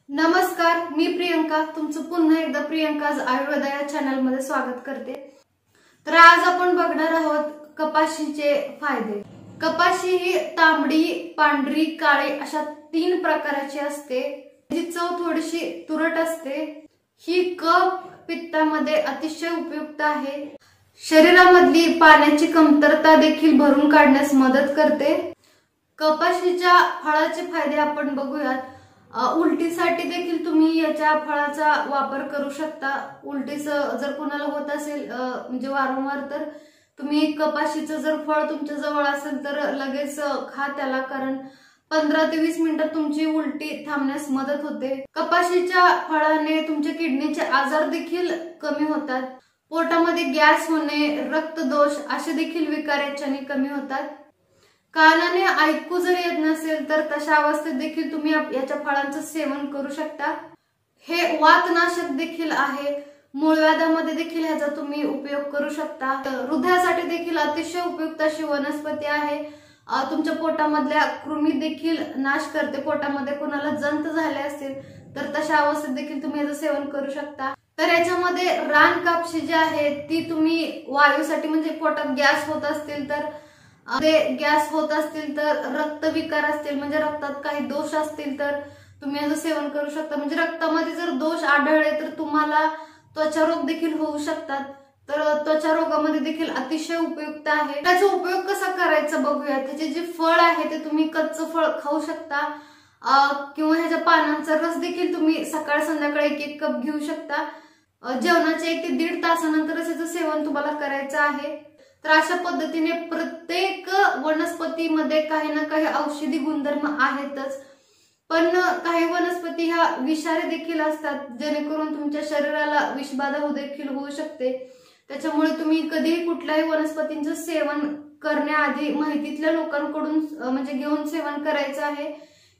नमस्कार, मी प्रियंका तुमचं पुन्हा एकदा प्रियंकाज आयुर्वेद या चॅनल मध्ये स्वागत करते। तर आज आपण बघणार आहोत कपाशीचे फायदे। कपाशी ही तांबडी, पांढरी, काळी अशा 3 प्रकाराची असते। जी चव थोडीशी तुरट असते। ही कफ पित्तामध्ये अतिशय उपयुक्त आहे। शरीरामधली पाण्याची कमतरता देखील भरून काढण्यास मदत करते। कपाशीच्या फळाचे फायदे आपण बघूयात। उलटीसाठी देखील तुम्ही याच्या फळाचा वापर करू शकता। उलटीच जर कोणाला होत असेल म्हणजे वारंवार, तर तुम्ही कपाशीचं जर फळ तुमच्या जवळ असेल तर लगेच खा त्याला, कारण 15 ते 20 मिनिटात तुमची उलटी थांबण्यास मदत होते। कपाशीच्या फळाने तुमचे किडनीचे आजार देखील कमी होतात। पोटामध्ये गॅस होणे, रक्तदोष असे देखील विकार याच्याने कमी होतात। कानाने ऐकू जर येत नसेल तर तशा अवस्थेत देखील तुम्ही याच्या फळांचं सेवन करू शकता। हे वातनाशक देखील आहे। मूळव्याधामध्ये देखील ह्याचा तुम्ही उपयोग करू शकता। हृदयासाठी देखील अतिशय उपयुक्त अशी वनस्पती आहे। तुमच्या पोटामधल्या कृमी देखील नाश करते। पोटामध्ये कोणाला जंत झाले असतील तर तशा अवस्थेत देखील तुम्ही याचं सेवन करू शकता। तर याच्यामध्ये रान कापशी जी आहे ती तुम्ही वायूसाठी, म्हणजे पोटात गॅस होत असतील तर गॅस होत असतील तर रक्तविकार असतील, म्हणजे रक्तात काही दोष असतील तर तुम्ही याचं सेवन करू शकता। म्हणजे रक्तामध्ये जर दोष आढळले तर तुम्हाला त्वचारोग देखील होऊ शकतात। तर त्वचा रोगामध्ये देखील अतिशय उपयुक्त आहे। त्याचा उपयोग कसा करायचा बघूया। त्याचे जे फळ आहे ते तुम्ही कच्चं फळ खाऊ शकता किंवा ह्याच्या पानांचा रस देखील तुम्ही सकाळ संध्याकाळ 1-1 कप घेऊ शकता। जेवणाच्या 1 ते 1.5 तासानंतरच याचं सेवन तुम्हाला करायचं आहे। तर अशा पद्धतीने प्रत्येक वनस्पतीमध्ये काही ना काही औषधी गुणधर्म आहेतच, पण काही वनस्पती ह्या विषारी देखील असतात, जेणेकरून तुमच्या शरीराला विषबाधा देखील होऊ शकते। त्याच्यामुळे तुम्ही कधीही कुठल्याही वनस्पतींचं सेवन करण्याआधी माहितीतल्या लोकांकडून म्हणजे घेऊन सेवन करायचं आहे,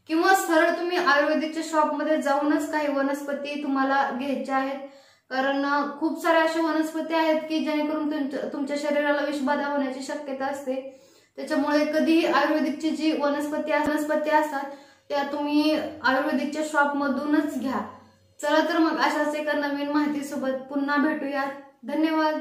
किंवा सरळ तुम्ही आयुर्वेदिकच्या शॉपमध्ये जाऊनच काही वनस्पती तुम्हाला घ्यायच्या आहेत। कारण खूप साऱ्या अशा वनस्पती आहेत की जेणेकरून तुमच्या शरीराला विषबाधा होण्याची शक्यता असते। त्याच्यामुळे कधीही आयुर्वेदिकची जी वनस्पती असतात त्या तुम्ही आयुर्वेदिकच्या शॉप मधूनच घ्या। चला तर मग अशाच एका नवीन माहितीसोबत पुन्हा भेटूया। धन्यवाद।